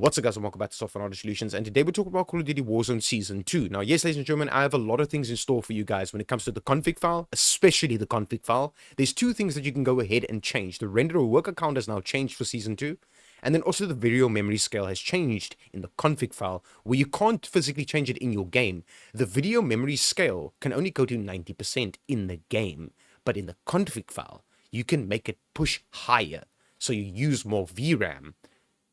What's up, guys, and welcome back to Software Knowledge Solutions. And today we're talking about Call of Duty Warzone Season 2. Now, yes, ladies and gentlemen, I have a lot of things in store for you guys when it comes to the config file, especially the config file. There's two things that you can go ahead and change. The render or worker count has now changed for Season 2. And then also the video memory scale has changed in the config file, where you can't physically change it in your game. The video memory scale can only go to 90% in the game. But in the config file, you can make it push higher. So you use more VRAM.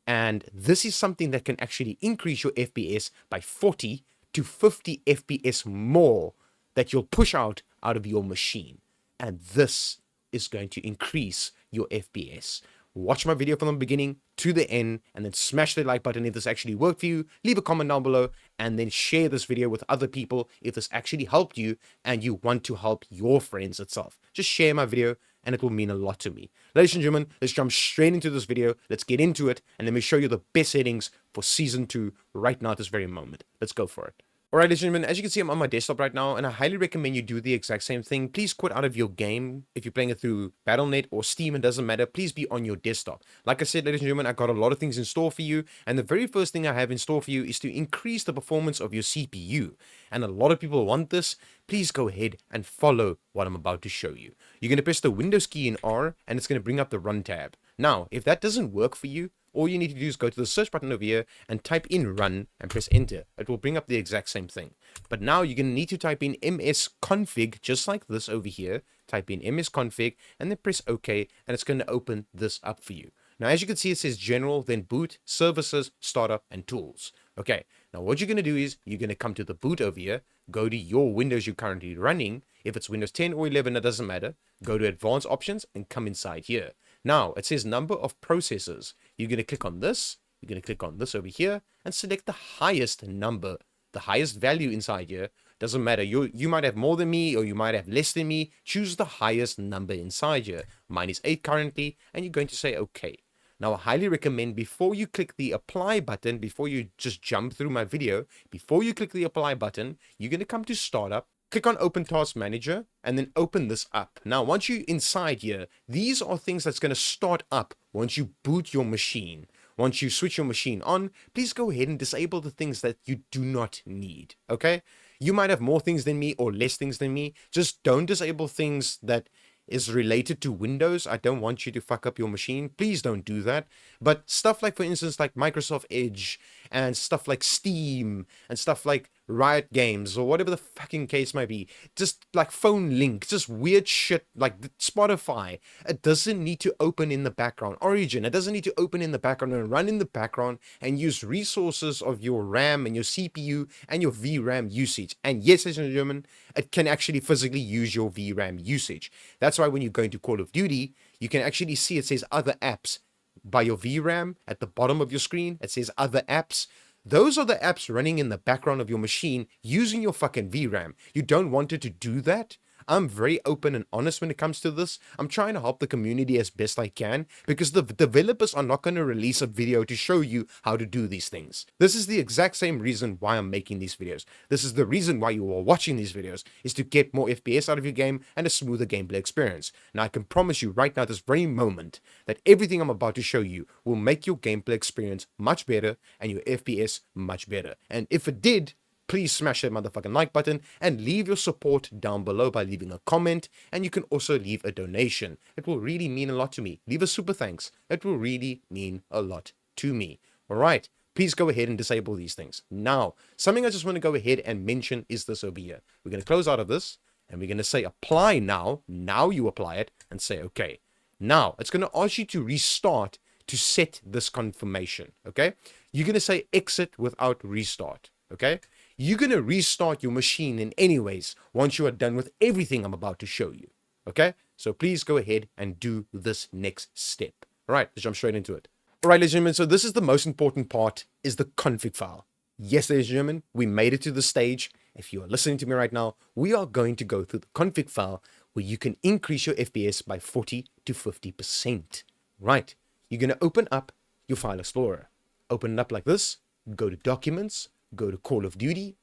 And this is something that can actually increase your FPS by 40 to 50 FPS more that you'll push out of your machine. And this is going to increase your FPS. Watch my video from the beginning to the end and then smash the like button if this actually worked for you. Leave a comment down below and then share this video with other people if this actually helped you and you want to help your friends itself. Just share my video and it will mean a lot to me. Ladies and gentlemen, let's jump straight into this video. Let's get into it and let me show you the best settings for Season 2 right now at this very moment. Let's go for it. Alright, ladies and gentlemen, as you can see, I'm on my desktop right now, and I highly recommend you do the exact same thing. Please quit out of your game. If you're playing it through Battle.net or Steam, it doesn't matter. Please be on your desktop. Like I said, ladies and gentlemen, I got a lot of things in store for you, and the very first thing I have in store for you is to increase the performance of your CPU. And a lot of people want this. Please go ahead and follow what I'm about to show you. You're going to press the Windows key in R, and it's going to bring up the Run tab. Now, if that doesn't work for you, all you need to do is go to the search button over here and type in run and press enter. It will bring up the exact same thing. But now you're going to need to type in msconfig just like this over here. Type in msconfig and then press OK, and it's going to open this up for you. Now, as you can see, it says general, then boot, services, startup, and tools. Okay, now what you're going to do is you're going to come to the boot over here, go to your Windows you're currently running. If it's Windows 10 or 11, it doesn't matter. Go to advanced options and come inside here. Now, it says number of processors. You're going to click on this. You're going to click on this over here and select the highest number, the highest value inside here. Doesn't matter. You might have more than me or you might have less than me. Choose the highest number inside here. Mine is 8 currently, and you're going to say OK. Now, I highly recommend before you click the apply button, before you just jump through my video, before you click the apply button, you're going to come to startup. Click on Open Task Manager and then open this up. Now, once you're inside here, these are things that's going to start up once you boot your machine. Once you switch your machine on, please go ahead and disable the things that you do not need, okay? You might have more things than me or less things than me. Just don't disable things that is related to Windows. I don't want you to fuck up your machine. Please don't do that. But stuff like, for instance, like Microsoft Edge and stuff like Steam and stuff like Riot Games or whatever the fucking case might be, just like phone link, just weird shit like Spotify, it doesn't need to open in the background. Origin, it doesn't need to open in the background and run in the background and use resources of your RAM and your CPU and your VRAM usage. And yes, ladies and gentlemen, it can actually physically use your VRAM usage. That's why when you go into Call of Duty, you can actually see it says other apps by your VRAM at the bottom of your screen. It says other apps. Those are the apps running in the background of your machine using your fucking VRAM. You don't want it to do that. I'm very open and honest when it comes to this. I'm trying to help the community as best I can because the developers are not going to release a video to show you how to do these things. This is the exact same reason why I'm making these videos. This is the reason why you are watching these videos, is to get more FPS out of your game and a smoother gameplay experience. Now, I can promise you right now, this very moment, that everything I'm about to show you will make your gameplay experience much better and your FPS much better. And if it did, please smash that motherfucking like button and leave your support down below by leaving a comment, and you can also leave a donation. It will really mean a lot to me. Leave a super thanks. It will really mean a lot to me. All right, please go ahead and disable these things. Now, something I just want to go ahead and mention is this over here. We're going to close out of this and we're going to say apply now. Now you apply it and say okay. Now, it's going to ask you to restart to set this confirmation, okay? You're going to say exit without restart, okay? You're going to restart your machine in any ways once you are done with everything I'm about to show you. Okay? So please go ahead and do this next step. All right, let's jump straight into it. All right, ladies and gentlemen, so this is the most important part, is the config file. Yes, ladies and gentlemen, we made it to the stage. If you are listening to me right now, we are going to go through the config file where you can increase your FPS by 40 to 50%. Right? You're going to open up your file explorer. Open it up like this. Go to documents. Go to Call of Duty,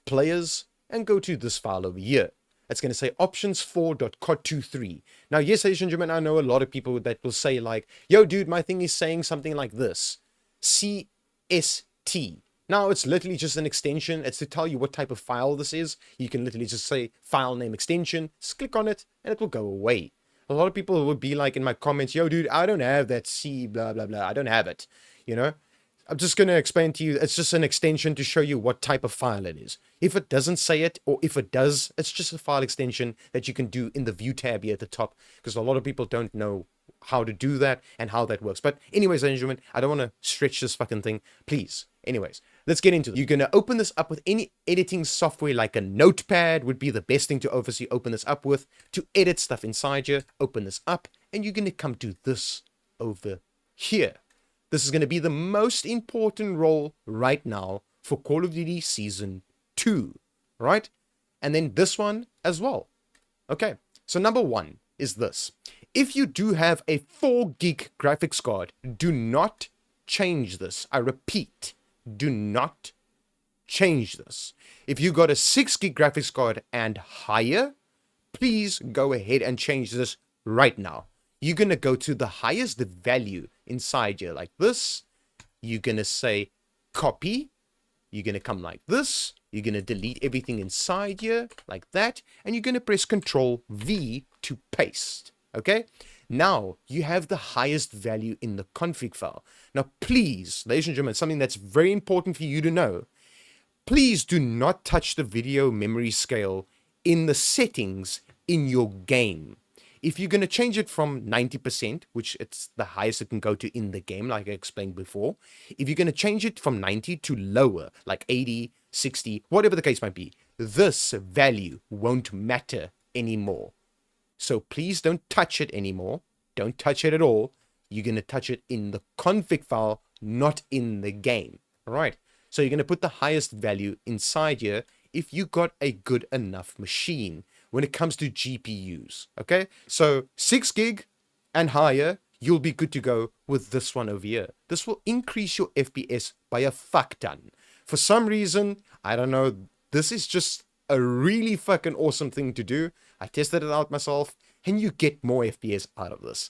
players, and go to this file over here. It's going to say options4.cod23. Now, yes, ladies and gentlemen, I know a lot of people that will say like, yo, dude, my thing is saying something like this. Now, it's literally just an extension. It's to tell you what type of file this is. You can literally just say file name extension, just click on it, and it will go away. A lot of people would be like in my comments, yo, dude, I don't have that C, blah, blah, blah. I don't have it, you know? I'm just going to explain to you, it's just an extension to show you what type of file it is. If it doesn't say it, or if it does, it's just a file extension that you can do in the view tab here at the top, because a lot of people don't know how to do that and how that works. But anyways, ladies and gentlemen, I don't want to stretch this fucking thing. Please. Anyways, let's get into it. You're going to open this up with any editing software, like a notepad would be the best thing to obviously open this up with to edit stuff inside you. Open this up and you're going to come to this over here. This is going to be the most important role right now for Call of Duty Season 2, right? And then this one as well. Okay, so number one is this. If you do have a 4 gig graphics card, do not change this. I repeat, do not change this. If you got a 6 gig graphics card and higher, please go ahead and change this right now. You're going to go to the highest value inside here like this. You're going to say copy. You're going to come like this. You're going to delete everything inside here like that. And you're going to press Control V to paste. Okay. Now you have the highest value in the config file. Now, please, ladies and gentlemen, something that's very important for you to know. Please do not touch the video memory scale in the settings in your game. If you're going to change it from 90%, which it's the highest it can go to in the game, like I explained before, if you're going to change it from 90 to lower, like 80, 60, whatever the case might be, this value won't matter anymore. So please don't touch it anymore. Don't touch it at all. You're going to touch it in the config file, not in the game. All right. So you're going to put the highest value inside here if you got a good enough machine when it comes to GPUs, okay? So 6 gig and higher, you'll be good to go with this one over here. This will increase your FPS by a fuck ton. For some reason, I don't know, this is just a really fucking awesome thing to do. I tested it out myself, and you get more FPS out of this.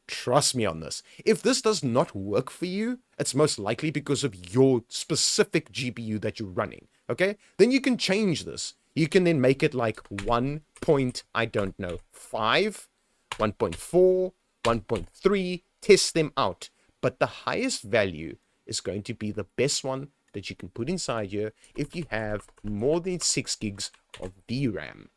Trust me on this. If this does not work for you, it's most likely because of your specific GPU that you're running, okay? Then you can change this. You can then make it like 1 point, I don't know, 5, 1.4, 1.3, test them out. But the highest value is going to be the best one that you can put inside here if you have more than 6 gigs of VRAM.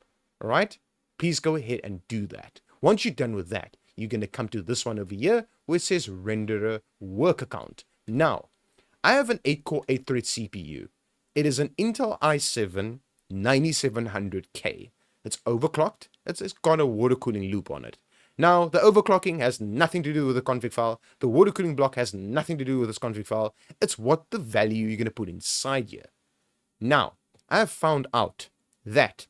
All right? Please go ahead and do that. Once you're done with that, you're going to come to this one over here where it says renderer work account. Now, I have an 8-core 8-thread CPU. It is an Intel i7 9700K. It's overclocked. It's got a water cooling loop on it. Now, the overclocking has nothing to do with the config file. The water cooling block has nothing to do with this config file. It's what the value you're going to put inside here. Now, I have found out that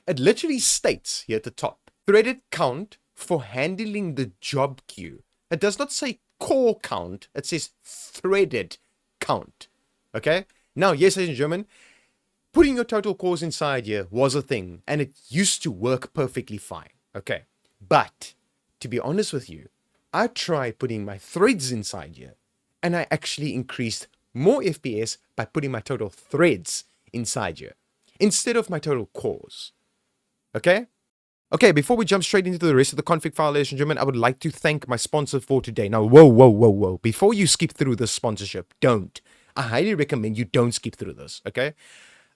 it literally states here at the top, threaded count for handling the job queue. It does not say core count. It says threaded count. Okay? Now, yes, ladies and gentlemen, putting your total cores inside here was a thing, and it used to work perfectly fine, okay? But, to be honest with you, I tried putting my threads inside here, and I actually increased more FPS by putting my total threads inside here, instead of my total cores, okay? Okay, before we jump straight into the rest of the config file, ladies and gentlemen, I would like to thank my sponsor for today. Now, whoa. Before you skip through this sponsorship, don't. I highly recommend you don't skip through this, okay?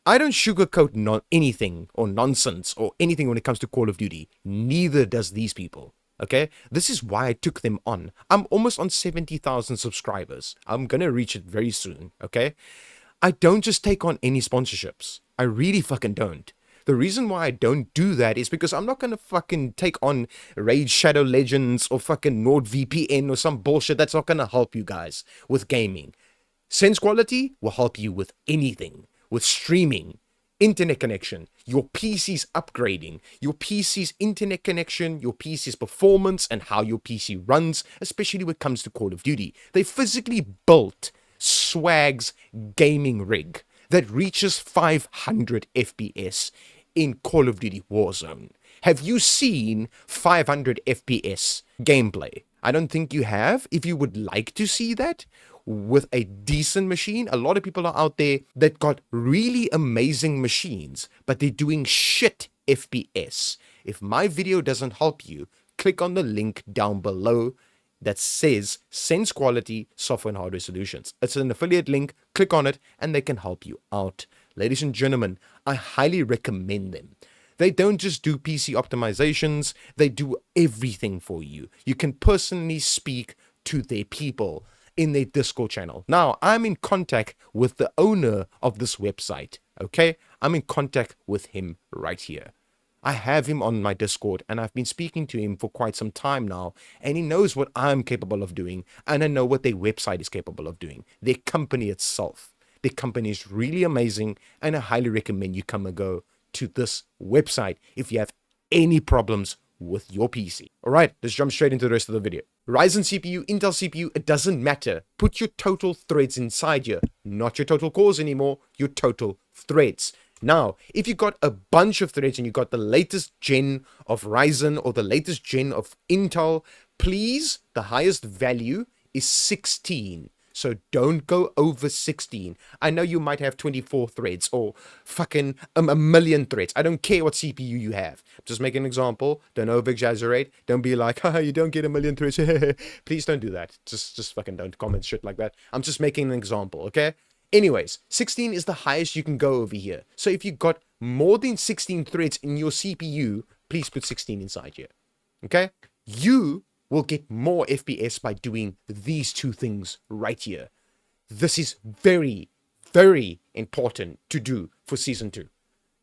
I don't sugarcoat anything or nonsense or anything when it comes to Call of Duty. Neither does these people, okay? This is why I took them on. I'm almost on 70,000 subscribers. I'm going to reach it very soon, okay? I don't just take on any sponsorships. I really fucking don't. The reason why I don't do that is because I'm not going to fucking take on Raid Shadow Legends or fucking NordVPN or some bullshit that's not going to help you guys with gaming. Sense Quality will help you with anything. With streaming, internet connection, your PC's upgrading, your PC's internet connection, your PC's performance, and how your PC runs, especially when it comes to Call of Duty. They physically built Swag's gaming rig that reaches 500 FPS in Call of Duty Warzone. Have you seen 500 FPS gameplay? I don't think you have. If you would like to see that, with a decent machine. A lot of people are out there that got really amazing machines, but they're doing shit FPS. If my video doesn't help you, click on the link down below that says Sense Quality Software and Hardware Solutions. It's an affiliate link. Click on it and they can help you out. Ladies and gentlemen, I highly recommend them. They don't just do PC optimizations, they do everything for you. You can personally speak to their people in their Discord channel. Now, I'm in contact with the owner of this website, okay? I'm in contact with him right here. I have him on my Discord and I've been speaking to him for quite some time now, and he knows what I'm capable of doing and I know what their website is capable of doing. Their company itself. Their company is really amazing and I highly recommend you come and go to this website if you have any problems with your PC. Alright, let's jump straight into the rest of the video. Ryzen CPU, Intel CPU, it doesn't matter. Put your total threads inside here. Not your total cores anymore, your total threads. Now, if you got a bunch of threads and you got the latest gen of Ryzen or the latest gen of Intel, please, the highest value is 16. So don't go over 16. I know you might have 24 threads or fucking a million threads. I don't care what CPU you have. Just make an example. Don't over exaggerate. Don't be like, haha, you don't get a million threads. Please don't do that. Just fucking don't comment shit like that. I'm just making an example, okay? Anyways, 16 is the highest you can go over here. So if you got more than 16 threads in your CPU, please put 16 inside here. Okay? You will get more FPS by doing these two things right here. This is very, very important to do for Season 2.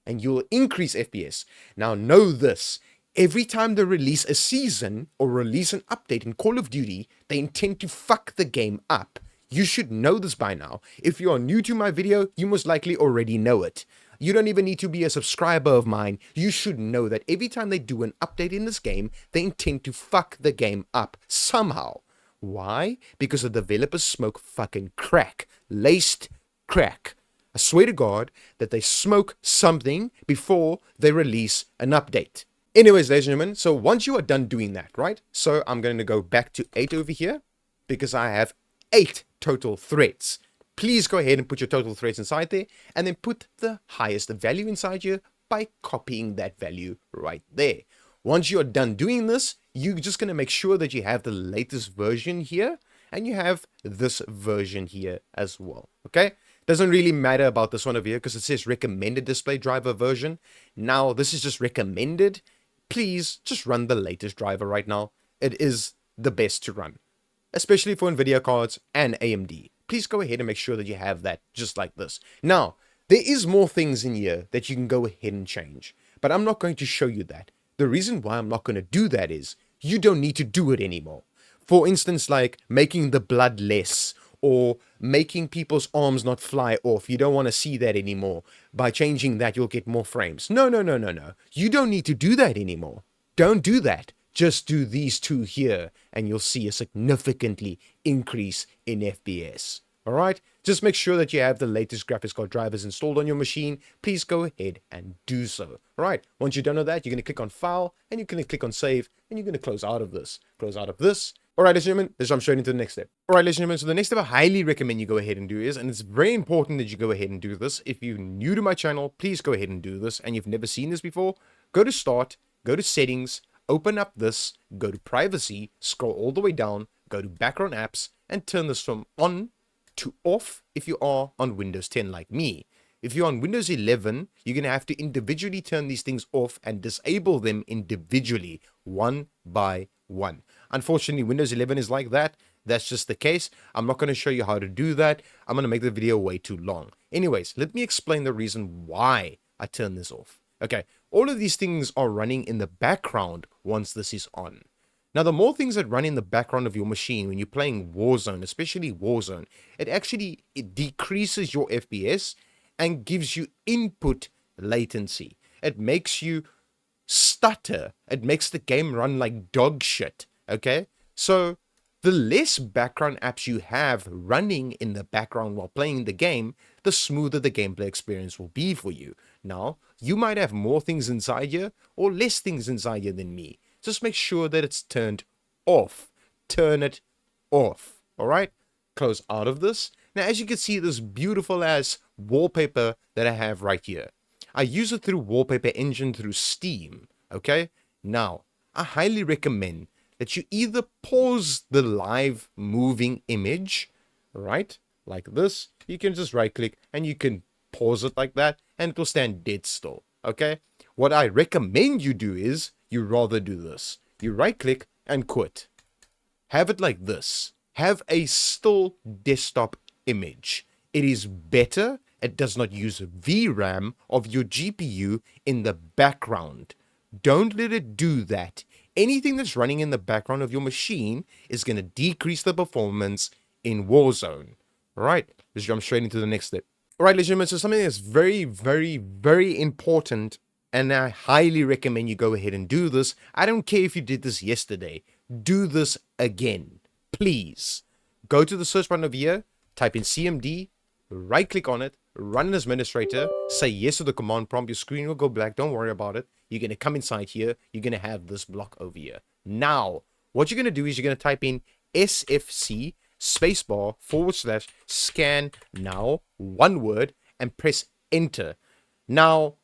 And you'll increase FPS. Now know this. Every time they release a season or release an update in Call of Duty, they intend to fuck the game up. You should know this by now. If you are new to my video, you most likely already know it. You don't even need to be a subscriber of mine. You should know that every time they do an update in this game, they intend to fuck the game up somehow. Why? Because the developers smoke fucking crack. Laced crack. I swear to God that they smoke something before they release an update. Anyways, ladies and gentlemen, so once you are done doing that, right? So I'm going to go back to 8 over here because I have 8 total threads. Please go ahead and put your total threads inside there and then put the highest value inside here by copying that value right there. Once you're done doing this, you're just going to make sure that you have the latest version here and you have this version here as well. Okay? Doesn't really matter about this one over here because it says recommended display driver version. Now, this is just recommended. Please just run the latest driver right now. It is the best to run, especially for Nvidia cards and AMD. Please go ahead and make sure that you have that just like this. Now, there is more things in here that you can go ahead and change, but I'm not going to show you that. The reason why I'm not going to do that is you don't need to do it anymore. For instance, like making the blood less or making people's arms not fly off. You don't want to see that anymore. By changing that, you'll get more frames. No. You don't need to do that anymore. Don't do that. Just do these two here and you'll see a significantly increase in FPS. Alright? Just make sure that you have the latest graphics card drivers installed on your machine. Please go ahead and do so. Alright? Once you're done with that, you're going to click on File and you're going to click on Save and you're going to close out of this. Close out of this. Alright, ladies and gentlemen, let's jump straight into the next step. Alright, ladies and gentlemen, so the next step I highly recommend you go ahead and do is, and it's very important that you go ahead and do this. If you're new to my channel, please go ahead and do this. And you've never seen this before, go to Start, go to Settings, open up this, go to Privacy, scroll all the way down, go to Background Apps, and turn this from on to off if you are on Windows 10 like me. If you're on Windows 11, you're going to have to individually turn these things off and disable them individually, one by one. Unfortunately, Windows 11 is like that. That's just the case. I'm not going to show you how to do that. I'm going to make the video way too long. Anyways, let me explain the reason why I turn this off. Okay, all of these things are running in the background once this is on. Now, the more things that run in the background of your machine when you're playing Warzone, especially Warzone, it decreases your FPS and gives you input latency. It makes you stutter. It makes the game run like dog shit. Okay? So, the less background apps you have running in the background while playing the game, the smoother the gameplay experience will be for you. Now, you might have more things inside here or less things inside here than me. Just make sure that it's turned off. Turn it off. Alright? close out of this. Now, as you can see, this beautiful as wallpaper that I have right here. I use it through Wallpaper Engine through Steam, okay? Now, I highly recommend that you either pause the live moving image, right? Like this. You can just right click and you can pause it like that and it will stand dead still, okay? What I recommend you do is you rather do this. You right click and quit. Have it like this. Have a still desktop image. It is better. It does not use VRAM of your GPU in the background. Don't let it do that. Anything that's running in the background of your machine is going to decrease the performance in Warzone. Alright, let's jump straight into the next step. Alright, ladies and gentlemen, so something that's very, very, very important, and I highly recommend you go ahead and do this. I don't care if you did this yesterday. Do this again. Please. Go to the search button over here, type in CMD, right click on it, run as administrator, say yes to the command prompt, your screen will go black, don't worry about it. You're going to come inside here, you're going to have this block over here. Now, what you're going to do is you're going to type in SFC spacebar / scan now, one word, and press enter. Now,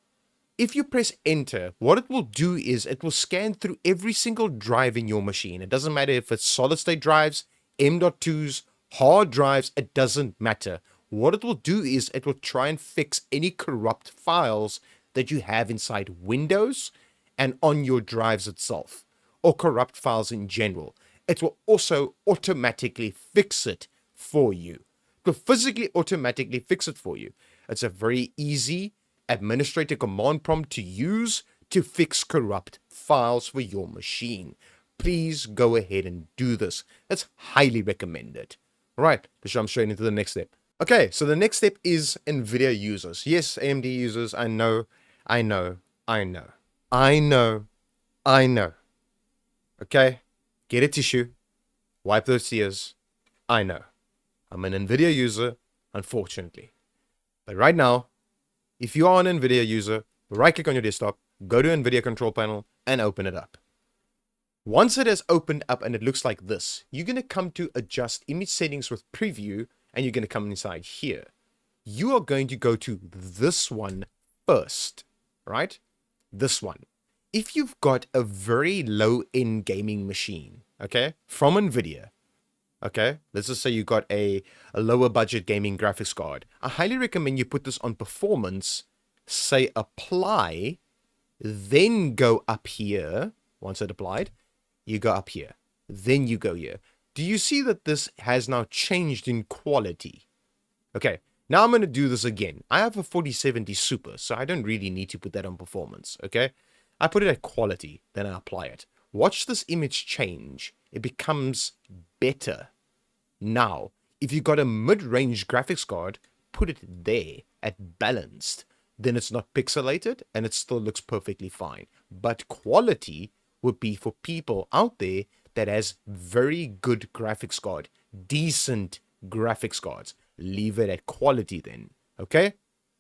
if you press enter, what it will do is it will scan through every single drive in your machine. It doesn't matter if it's solid state drives, M.2s, hard drives, it doesn't matter. What it will do is it will try and fix any corrupt files that you have inside Windows and on your drives itself, or corrupt files in general. It will also automatically fix it for you. It will physically automatically fix it for you. It's a very easy administrator command prompt to use to fix corrupt files for your machine. Please go ahead and do this. It's highly recommended. Right, let's jump straight into the next step. Okay, so the next step is Nvidia users. Yes, AMD users, I know. Okay, get a tissue, wipe those tears. I know. I'm an Nvidia user, unfortunately. But right now, if you are an Nvidia user, right click on your desktop, go to Nvidia control panel, and open it up. Once it has opened up and it looks like this, you're going to come to adjust image settings with preview, and you're going to come inside here. You are going to go to this one first, right? This one. If you've got a very low-end gaming machine, okay, from Nvidia, okay, let's just say you got a lower budget gaming graphics card, I highly recommend you put this on performance, say apply, then go up here. Once it applied, you go up here, then you go here. Do you see that this has now changed in quality? Okay, now I'm going to do this again. I have a 4070 Super, so I don't really need to put that on performance, okay? I put it at quality, then I apply it. Watch this image change. It becomes better. Now, if you've got a mid-range graphics card, put it there at balanced. Then it's not pixelated and it still looks perfectly fine. But quality would be for people out there that has very good graphics card, decent graphics cards. Leave it at quality then, okay?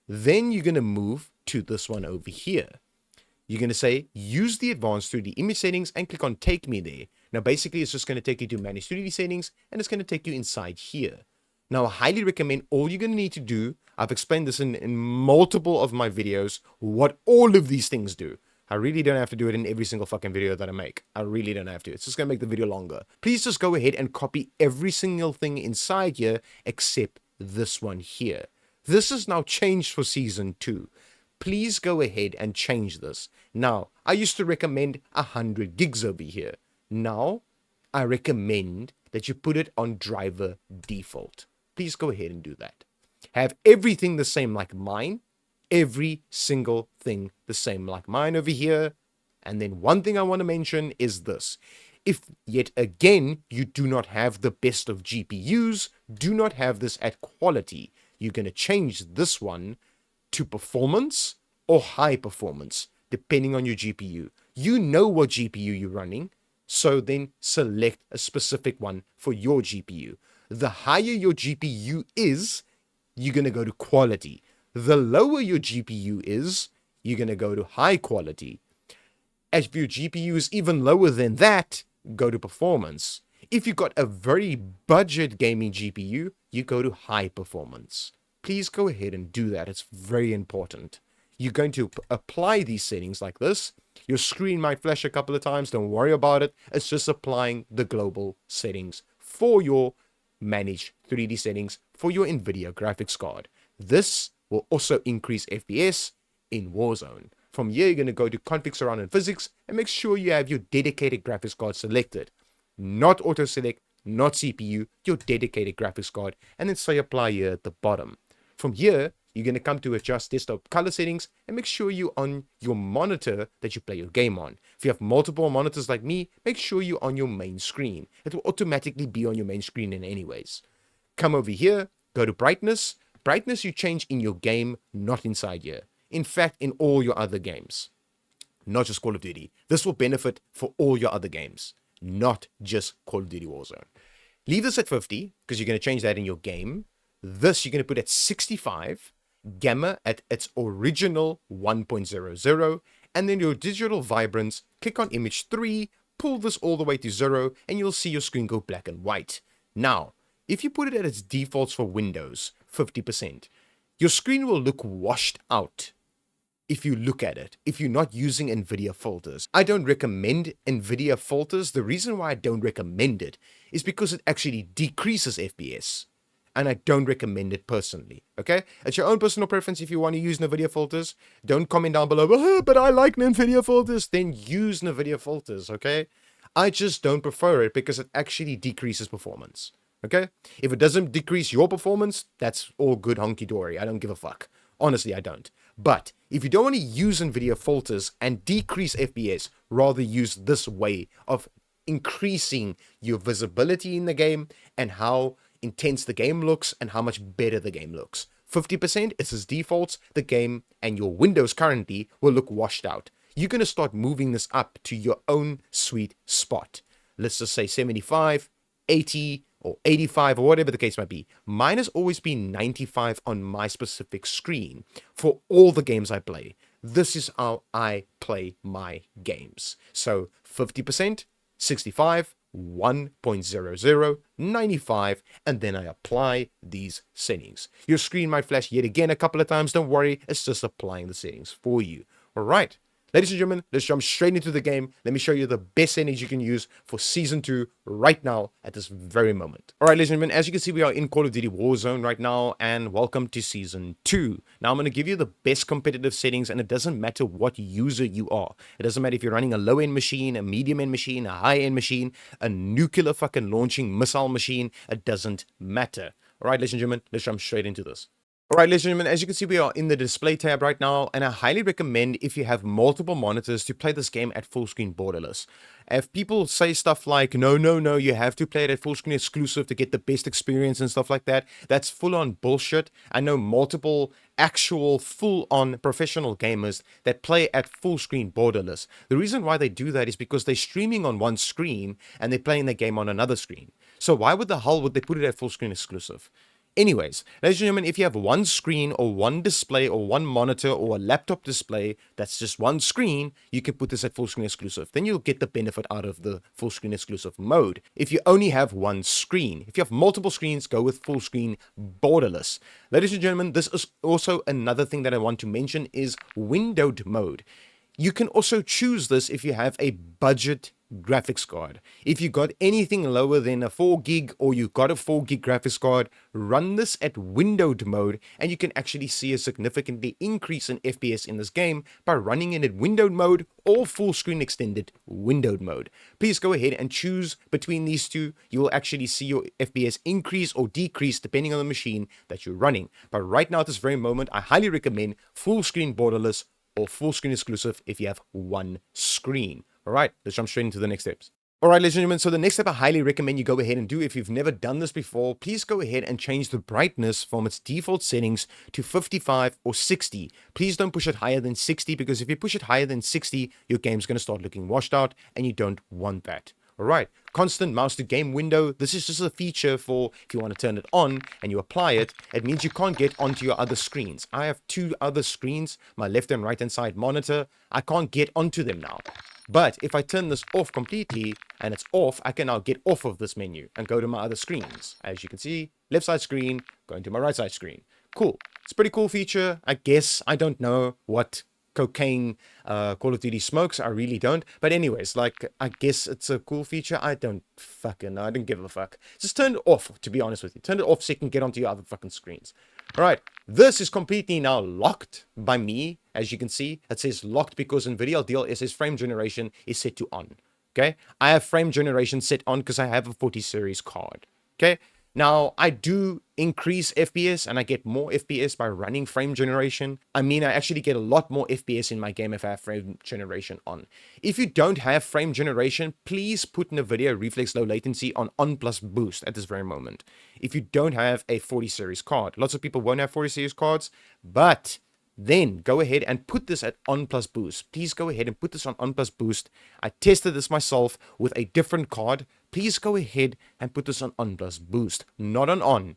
Then you're going to move to this one over here. You're going to say, use the advanced 3D image settings and click on take me there. Now, basically, it's just going to take you to manage 3D settings and it's going to take you inside here. Now, I highly recommend all you're going to need to do, I've explained this in multiple of my videos, what all of these things do. I really don't have to do it in every single fucking video that I make. I really don't have to. It's just going to make the video longer. Please just go ahead and copy every single thing inside here except this one here. This is now changed for Season 2. Please go ahead and change this. Now, I used to recommend 100 gigs over here. Now, I recommend that you put it on driver default. Please go ahead and do that. Have everything the same like mine. Every single thing the same like mine over here. And then one thing I want to mention is this. If yet again you do not have the best of GPUs, do not have this at quality. You're going to change this one to performance or high performance, depending on your GPU. You know what GPU you're running, so then select a specific one for your GPU. The higher your GPU is, you're going to go to quality. The lower your GPU is, you're going to go to high quality. If your GPU is even lower than that, go to performance. If you've got a very budget gaming GPU, you go to high performance. Please go ahead and do that. It's very important. You're going to apply these settings like this. Your screen might flash a couple of times. Don't worry about it. It's just applying the global settings for your managed 3D settings for your Nvidia graphics card. This will also increase FPS in Warzone. From here, you're going to go to config surround and physics and make sure you have your dedicated graphics card selected. Not auto select, not CPU, your dedicated graphics card, and then say apply here at the bottom. From here, you're going to come to adjust desktop color settings and make sure you're on your monitor that you play your game on. If you have multiple monitors like me, make sure you're on your main screen. It will automatically be on your main screen in anyways. Come over here, go to brightness. Brightness you change in your game, not inside here. In fact, in all your other games, not just Call of Duty. This will benefit for all your other games, not just Call of Duty Warzone. Leave this at 50 because you're going to change that in your game. This you're going to put at 65, gamma at its original 1.00, and then your digital vibrance, click on image 3, pull this all the way to 0, and you'll see your screen go black and white. Now, if you put it at its defaults for Windows, 50%, your screen will look washed out. If you look at it, if you're not using Nvidia filters. I don't recommend Nvidia filters. The reason why I don't recommend it is because it actually decreases FPS. And I don't recommend it personally, okay? It's your own personal preference if you want to use Nvidia filters. Don't comment down below, oh, but I like Nvidia filters. Then use Nvidia filters, okay? I just don't prefer it because it actually decreases performance, okay? If it doesn't decrease your performance, that's all good honky-dory. I don't give a fuck. Honestly, I don't. But if you don't want to use Nvidia filters and decrease FPS, rather use this way of increasing your visibility in the game and how intense the game looks and how much better the game looks. 50% is its defaults. The game and your Windows currently will look washed out. You're going to start moving this up to your own sweet spot. Let's just say 75, 80, or 85, or whatever the case might be. Mine has always been 95 on my specific screen for all the games I play. This is how I play my games. So 50%, 65, 1.00, 95, and then I apply these settings. Your screen might flash yet again a couple of times. Don't worry, it's just applying the settings for you. All right. Ladies and gentlemen, let's jump straight into the game. Let me show you the best settings you can use for Season 2 right now at this very moment. All right, ladies and gentlemen, as you can see, we are in Call of Duty Warzone right now, and welcome to Season 2. Now, I'm going to give you the best competitive settings, and it doesn't matter what user you are. It doesn't matter if you're running a low-end machine, a medium-end machine, a high-end machine, a nuclear fucking launching missile machine. It doesn't matter. All right, ladies and gentlemen, let's jump straight into this. Alright, ladies and gentlemen, as you can see, we are in the display tab right now, and I highly recommend if you have multiple monitors to play this game at full screen borderless. If people say stuff like, no, you have to play it at full screen exclusive to get the best experience and stuff like that, that's full on bullshit. I know multiple actual full on professional gamers that play at full screen borderless. The reason why they do that is because they're streaming on one screen and they're playing the game on another screen. So why would the hell would they put it at full screen exclusive? Anyways, ladies and gentlemen, if you have one screen or one display or one monitor or a laptop display that's just one screen, you can put this at full screen exclusive. Then you'll get the benefit out of the full screen exclusive mode. If you only have one screen, if you have multiple screens, go with full screen borderless. Ladies and gentlemen, this is also another thing that I want to mention is windowed mode. You can also choose this if you have a budget graphics card. If you got anything lower than a 4 gig or you got a 4 gig graphics card, run this at windowed mode and you can actually see a significantly increase in FPS in this game by running it in windowed mode or full screen extended windowed mode. Please go ahead and choose between these two. You will actually see your FPS increase or decrease depending on the machine that you're running. But right now at this very moment, I highly recommend full screen borderless or full screen exclusive if you have one screen. All right, let's jump straight into the next steps. All right, ladies and gentlemen, so the next step I highly recommend you go ahead and do, if you've never done this before, please go ahead and change the brightness from its default settings to 55 or 60. Please don't push it higher than 60 because if you push it higher than 60, your game's going to start looking washed out and you don't want that. All right, constant mouse to game window. This is just a feature for if you want to turn it on and you apply it, it means you can't get onto your other screens. I have two other screens, my left and right hand side monitor. I can't get onto them now. But if I turn this off completely and it's off, I can now get off of this menu and go to my other screens. As you can see, left side screen, going to my right side screen. Cool. It's a pretty cool feature, I guess. I don't know what cocaine Call of Duty smokes. I really don't. But anyways, like, I guess it's a cool feature. I don't fucking know. I don't give a fuck. Just turn it off, to be honest with you. Turn it off so you can get onto your other fucking screens. All right. This is completely now locked by me. As you can see, it says locked because Nvidia DLSS frame generation is set to on. Okay. I have frame generation set on because I have a 40 series card. Okay. Now, I do increase FPS and I get more FPS by running frame generation. I mean, I actually get a lot more FPS in my game if I have frame generation on. If you don't have frame generation, please put Nvidia Reflex Low Latency on plus boost at this very moment. If you don't have a 40 series card, lots of people won't have 40 series cards, but then go ahead and put this at on plus boost. Please go ahead and put this on plus boost. I tested this myself with a different card. Please go ahead and put this on plus boost, not on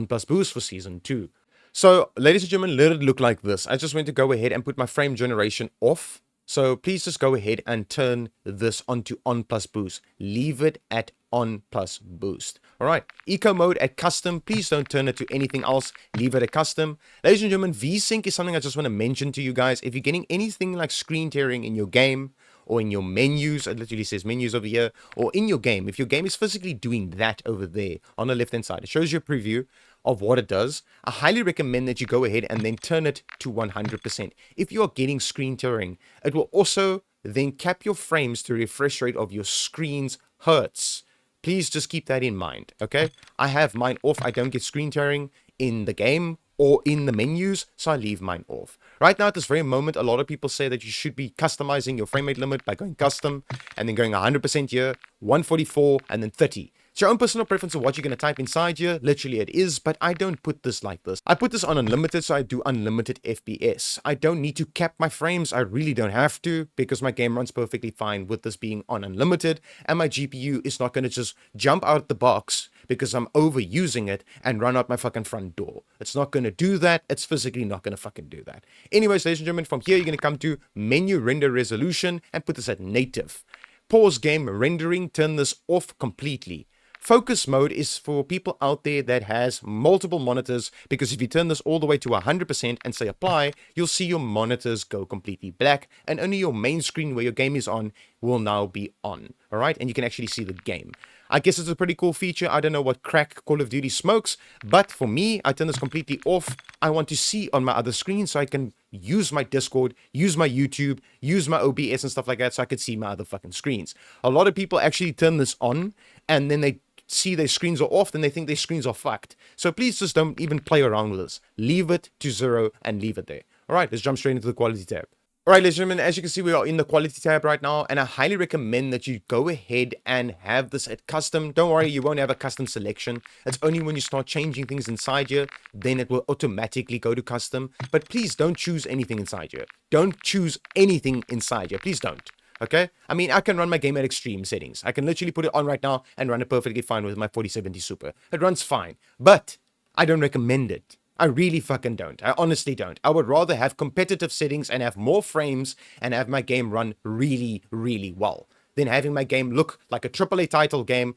plus boost for season 2. So, ladies and gentlemen, let it look like this. I just went to go ahead and put my frame generation off. So please just go ahead and turn this onto on plus boost. Leave it at on plus boost. All right, eco mode at custom. Please don't turn it to anything else. Leave it at custom. Ladies and gentlemen, VSync is something I just want to mention to you guys. If you're getting anything like screen tearing in your game or in your menus, it literally says menus over here, or in your game, if your game is physically doing that over there on the left hand side, it shows you a preview of what it does. I highly recommend that you go ahead and then turn it to 100%. If you are getting screen tearing, it will also then cap your frames to refresh rate of your screen's hertz. Please just keep that in mind, okay? I have mine off. I don't get screen tearing in the game or in the menus, so I leave mine off. Right now, at this very moment, a lot of people say that you should be customizing your frame rate limit by going custom and then going 100% here, 144, and then 30. It's your own personal preference of what you're going to type inside here. Literally it is, but I don't put this like this. I put this on unlimited, so I do unlimited FPS. I don't need to cap my frames. I really don't have to, because my game runs perfectly fine with this being on unlimited, and my GPU is not going to just jump out the box because I'm overusing it and run out my fucking front door. It's not going to do that. It's physically not going to fucking do that. Anyways, ladies and gentlemen, from here you're going to come to menu render resolution and put this at native. Pause game rendering, turn this off completely. Focus mode is for people out there that has multiple monitors, because if you turn this all the way to 100% and say apply, you'll see your monitors go completely black and only your main screen where your game is on will now be on. All right, and you can actually see the game. I guess it's a pretty cool feature. I don't know what crack Call of Duty smokes, but for me, I turn this completely off. I want to see on my other screen so I can use my Discord, use my YouTube, use my OBS and stuff like that so I can see my other fucking screens. A lot of people actually turn this on and then they see their screens are off, then they think their screens are fucked. So please just don't even play around with this. Leave it to 0 and leave it there. All right, let's jump straight into the quality tab. All right, ladies and gentlemen, as you can see, we are in the quality tab right now, and I highly recommend that you go ahead and have this at custom. Don't worry, you won't have a custom selection. It's only when you start changing things inside here, then it will automatically go to custom. But please don't choose anything inside here. Don't choose anything inside here. Please don't. Okay? I mean, I can run my game at extreme settings. I can literally put it on right now and run it perfectly fine with my 4070 Super. It runs fine. But I don't recommend it. I really fucking don't. I honestly don't. I would rather have competitive settings and have more frames and have my game run really, really well than having my game look like a AAA title game,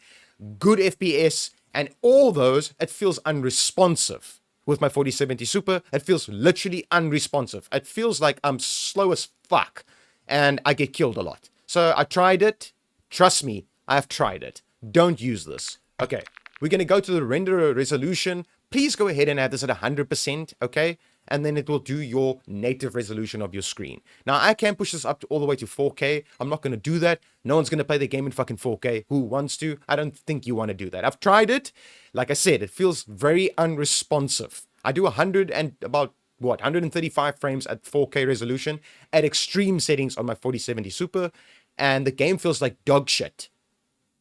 good FPS, and all those. It feels unresponsive. With my 4070 Super, it feels literally unresponsive. It feels like I'm slow as fuck. And I get killed a lot. So I tried it. Trust me, I've tried it. Don't use this. Okay, we're going to go to the render resolution. Please go ahead and have this at 100%, okay? And then it will do your native resolution of your screen. Now, I can push this up to all the way to 4K. I'm not going to do that. No one's going to play the game in fucking 4K. Who wants to? I don't think you want to do that. I've tried it. Like I said, it feels very unresponsive. I do 100 and about 135 frames at 4K resolution at extreme settings on my 4070 Super, and the game feels like dog shit.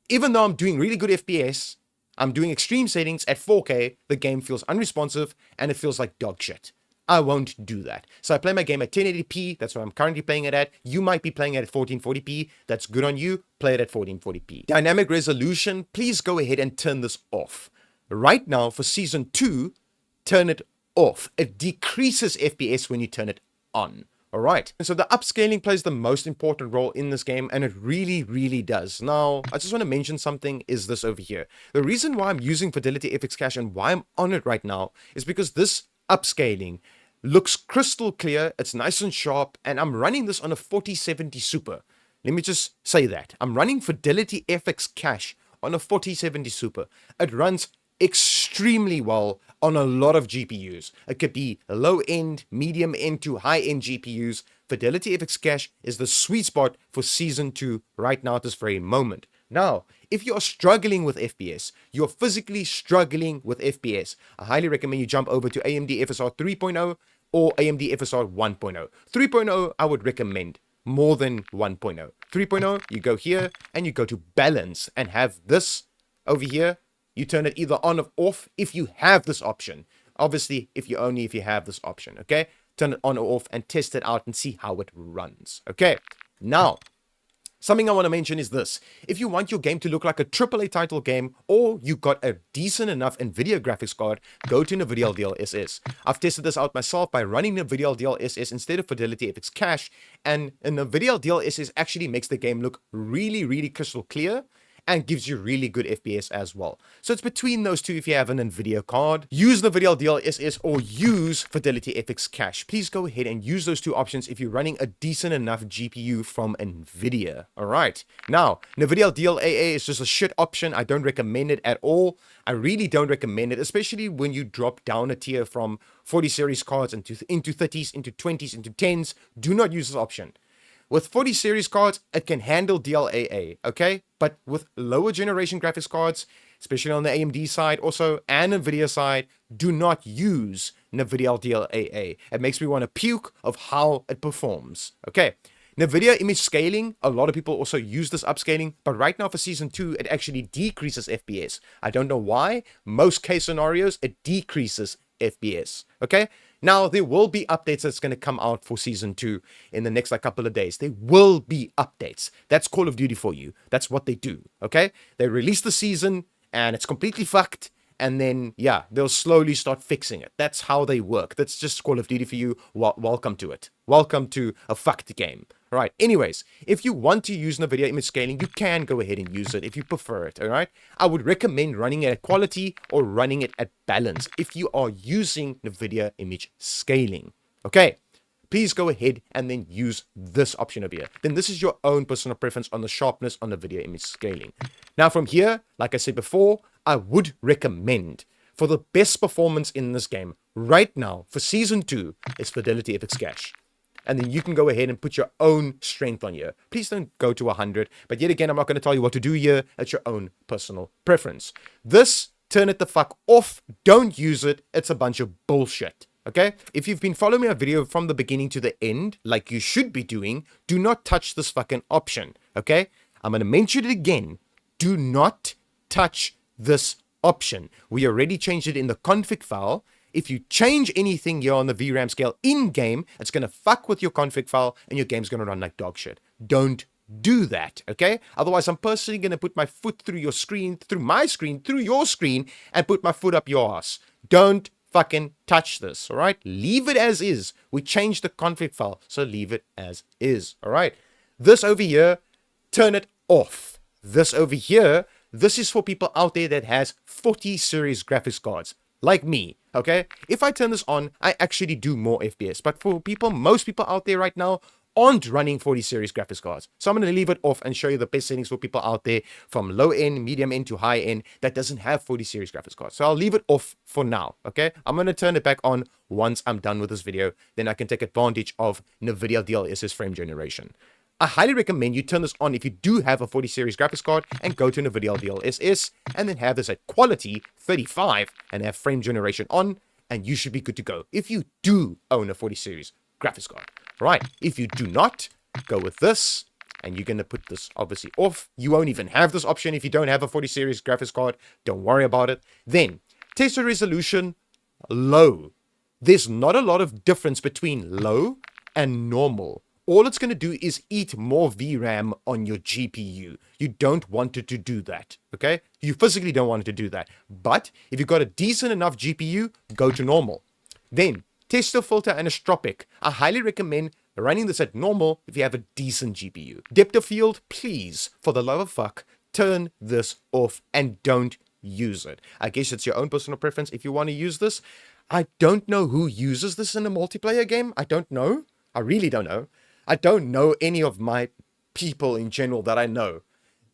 Even though I'm doing really good FPS, I'm doing extreme settings at 4K, the game feels unresponsive and it feels like dog shit. I won't do that. So I play my game at 1080p. That's what I'm currently playing it at. You might be playing it at 1440p. That's good on you. Play it at 1440p. Dynamic resolution, please go ahead and turn this off. Right now for season 2, turn it off. It decreases FPS when you turn it on. Alright, and so the upscaling plays the most important role in this game, and it really, really does. Now, I just want to mention something is this over here. The reason why I'm using Fidelity FX Cache and why I'm on it right now is because this upscaling looks crystal clear, it's nice and sharp, and I'm running this on a 4070 Super. Let me just say that. I'm running Fidelity FX Cache on a 4070 Super. It runs extremely well on a lot of GPUs. It could be low end, medium end to high end GPUs. Fidelity FX Cache is the sweet spot for Season 2 right now at this very moment. Now, if you are struggling with FPS, you're physically struggling with FPS, I highly recommend you jump over to AMD FSR 3.0 or AMD FSR 1.0. 3.0 I would recommend more than 1.0. 3.0, you go here and you go to balance and have this over here. You turn it either on or off if you have this option. Obviously, if you have this option, okay? Turn it on or off and test it out and see how it runs, okay? Now, something I want to mention is this. If you want your game to look like a AAA title game, or you got a decent enough Nvidia graphics card, go to Nvidia DLSS. I've tested this out myself by running Nvidia DLSS instead of Fidelity FX Cache, and Nvidia DLSS actually makes the game look really, really crystal clear, and gives you really good FPS as well. So it's between those two if you have an Nvidia card. Use Nvidia DLSS or use Fidelity FX Cache. Please go ahead and use those two options if you're running a decent enough GPU from Nvidia. Alright, now Nvidia DLAA is just a shit option. I don't recommend it at all. I really don't recommend it, especially when you drop down a tier from 40 series cards into 30s, into 20s, into 10s. Do not use this option. With 40 series cards, it can handle DLAA, okay? But with lower generation graphics cards, especially on the AMD side also, and Nvidia side, do not use Nvidia DLAA. It makes me want to puke of how it performs, okay? Nvidia image scaling, a lot of people also use this upscaling, but right now for Season 2, it actually decreases FPS. I don't know why. Most case scenarios, it decreases FPS, okay? Now, there will be updates that's going to come out for Season 2 in the next couple of days. There will be updates. That's Call of Duty for you. That's what they do, okay? They release the season, and it's completely fucked, and then, yeah, they'll slowly start fixing it. That's how they work. That's just Call of Duty for you. Welcome to it. Welcome to a fucked game. All right, anyways, if you want to use Nvidia image scaling, you can go ahead and use it if you prefer it, all right? I would recommend running it at quality or running it at balance if you are using Nvidia image scaling, okay? Please go ahead and then use this option over here. Then this is your own personal preference on the sharpness on Nvidia image scaling. Now from here, like I said before, I would recommend for the best performance in this game right now for Season 2 is Fidelity FX Cache. And then you can go ahead and put your own strength on here. Please don't go to 100. But yet again, I'm not going to tell you what to do here. It's your own personal preference. This, turn it the fuck off. Don't use it. It's a bunch of bullshit. Okay? If you've been following my video from the beginning to the end, like you should be doing, do not touch this fucking option. Okay? I'm going to mention it again. Do not touch this option. We already changed it in the config file. If you change anything here on the VRAM scale in-game, it's going to fuck with your config file and your game's going to run like dog shit. Don't do that, okay? Otherwise, I'm personally going to put my foot through your screen, through my screen, through your screen, and put my foot up your ass. Don't fucking touch this, all right? Leave it as is. We changed the config file, so leave it as is, all right? This over here, turn it off. This over here, this is for people out there that has 40 series graphics cards, like me. Okay, if I turn this on, I actually do more FPS. But for people, most people out there right now aren't running 40 series graphics cards. So I'm going to leave it off and show you the best settings for people out there from low end, medium end to high end that doesn't have 40 series graphics cards. So I'll leave it off for now. Okay, I'm going to turn it back on once I'm done with this video. Then I can take advantage of Nvidia DLSS frame generation. I highly recommend you turn this on if you do have a 40 series graphics card and go to Nvidia DLSS and then have this at quality 35 and have frame generation on, and you should be good to go if you do own a 40 series graphics card. Right, if you do not, go with this, and you're going to put this obviously off. You won't even have this option if you don't have a 40 series graphics card. Don't worry about it. Then, tester resolution, low. There's not a lot of difference between low and normal. All it's going to do is eat more VRAM on your GPU. You don't want it to do that, okay? You physically don't want it to do that. But if you've got a decent enough GPU, go to normal. Then, Testo filter anisotropic. I highly recommend running this at normal if you have a decent GPU. Depth of field, please, for the love of fuck, turn this off and don't use it. I guess it's your own personal preference if you want to use this. I don't know who uses this in a multiplayer game. I don't know. I really don't know. I don't know any of my people in general that I know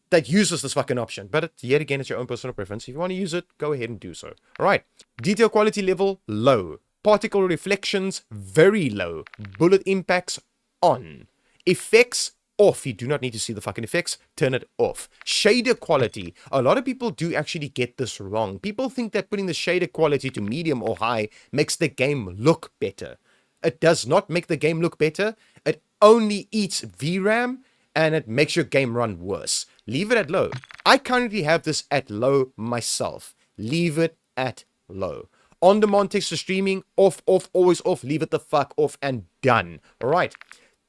that uses this fucking option. But yet again, it's your own personal preference. If you want to use it, go ahead and do so. All right. Detail quality level, low. Particle reflections, very low. Bullet impacts, on. Effects, off. You do not need to see the fucking effects. Turn it off. Shader quality. A lot of people do actually get this wrong. People think that putting the shader quality to medium or high makes the game look better. It does not make the game look better. It only eats VRAM and it makes your game run worse. Leave it at low. I currently have this at low myself. Leave it at low. On-demand text to streaming, off, always off. Leave it the fuck off and done. All right.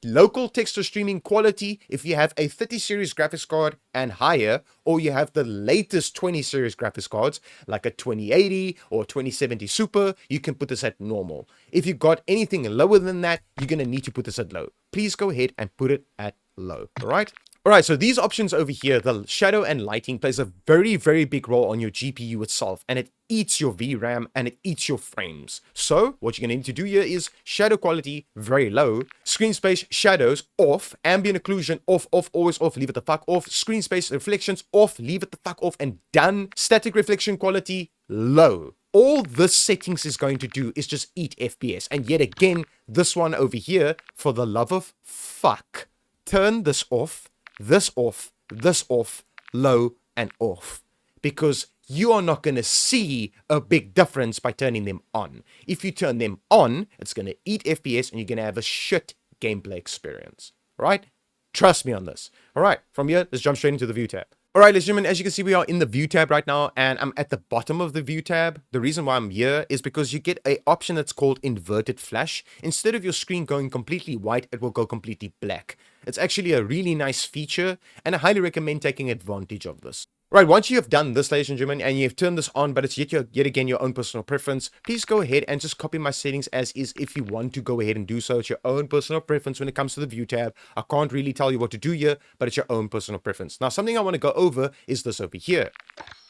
Local text to streaming quality, if you have a 30 series graphics card and higher, or you have the latest 20 series graphics cards, like a 2080 or 2070 Super, you can put this at normal. If you got anything lower than that, you're going to need to put this at low. Please go ahead and put it at low. All right. All right, so these options over here, the shadow and lighting plays a very, very big role on your GPU itself, and it eats your VRAM and it eats your frames. So what you're going to need to do here is shadow quality very low, screen space shadows off, ambient occlusion off, always off, leave it the fuck off, screen space reflections off, leave it the fuck off and done. Static reflection quality low. All this settings is going to do is just eat FPS. And yet again, this one over here, for the love of fuck, turn this off, this off, low and off, because you are not going to see a big difference by turning them on. If you turn them on, it's going to eat FPS and you're going to have a shit gameplay experience. All right? Trust me on this. All right, from here, let's jump straight into the view tab. All right, ladies and gentlemen, as you can see, we are in the view tab right now, and I'm at the bottom of the view tab. The reason why I'm here is because you get an option that's called inverted flash. Instead of your screen going completely white, it will go completely black. It's actually a really nice feature, and I highly recommend taking advantage of this. Right, once you have done this, ladies and gentlemen, and you've turned this on, but it's yet again your own personal preference, please go ahead and just copy my settings as is if you want to go ahead and do so. It's your own personal preference when it comes to the view tab. I can't really tell you what to do here, but it's your own personal preference. Now, something I want to go over is this over here.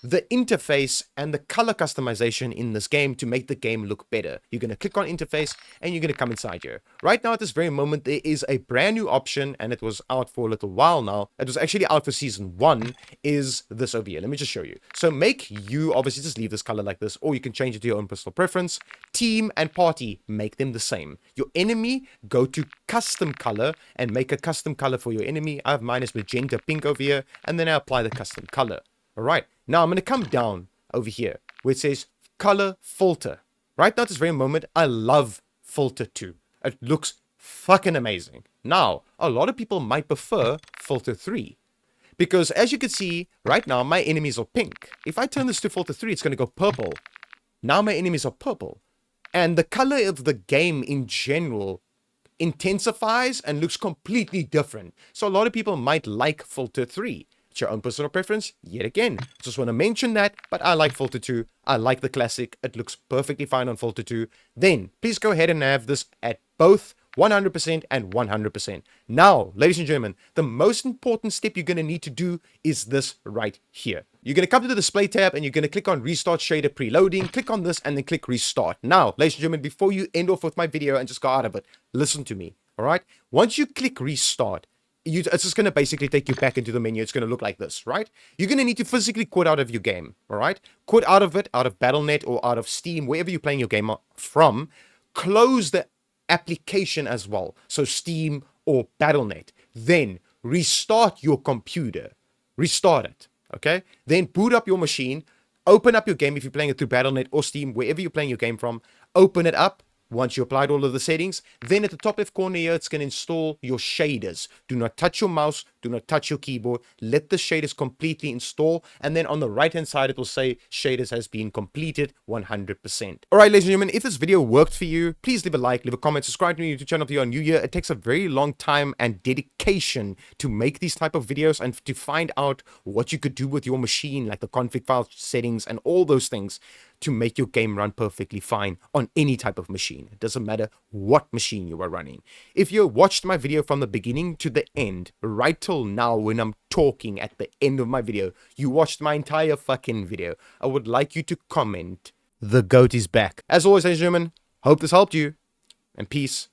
The interface and the color customization in this game to make the game look better. You're going to click on interface and you're going to come inside here. Right now at this very moment, there is a brand new option, and it was out for a little while now. It was actually out for season 1, is this over here. Let me just show you. So obviously just leave this color like this, or you can change it to your own personal preference. Team and party, make them the same. Your enemy, go to custom color and make a custom color for your enemy. I have mine as magenta pink over here, and then I apply the custom color. All right, now I'm going to come down over here where it says color filter. Right now at this very moment, I love filter 2. It looks fucking amazing. Now, a lot of people might prefer filter 3 because as you can see right now, my enemies are pink. If I turn this to filter 3, it's going to go purple. Now my enemies are purple. And the color of the game in general intensifies and looks completely different. So a lot of people might like filter 3. It's your own personal preference. Yet again, just want to mention that, but I like filter 2. I like the classic. It looks perfectly fine on filter 2. Then please go ahead and have this at both 100% and 100%. Now, ladies and gentlemen, the most important step you're going to need to do is this right here. You're going to come to the display tab and you're going to click on restart shader preloading. Click on this and then click restart. Now, ladies and gentlemen, before you end off with my video and just go out of it, listen to me. All right. Once you click restart, it's just going to basically take you back into the menu. It's going to look like this, right? You're going to need to physically quit out of your game, all right? Quit out of it, out of Battle.net or out of Steam, wherever you're playing your game from. Close the application as well, so Steam or Battle.net. Then restart your computer. Restart it, okay? Then boot up your machine. Open up your game if you're playing it through Battle.net or Steam, wherever you're playing your game from. Open it up. Once you applied all of the settings, then at the top left corner here, it's going to install your shaders. Do not touch your mouse. Do not touch your keyboard. Let the shaders completely install. And then on the right-hand side, it will say shaders has been completed 100%. All right, ladies and gentlemen, if this video worked for you, please leave a like, leave a comment, subscribe to my YouTube channel if you are new here. It takes a very long time and dedication to make these type of videos and to find out what you could do with your machine, like the config file settings and all those things. to make your game run perfectly fine on any type of machine. It doesn't matter what machine you are running. If you watched my video from the beginning to the end, right till now when I'm talking at the end of my video, you watched my entire fucking video, I would like you to comment, "The GOAT is back." As always, ladies and gentlemen, hope this helped you, and peace.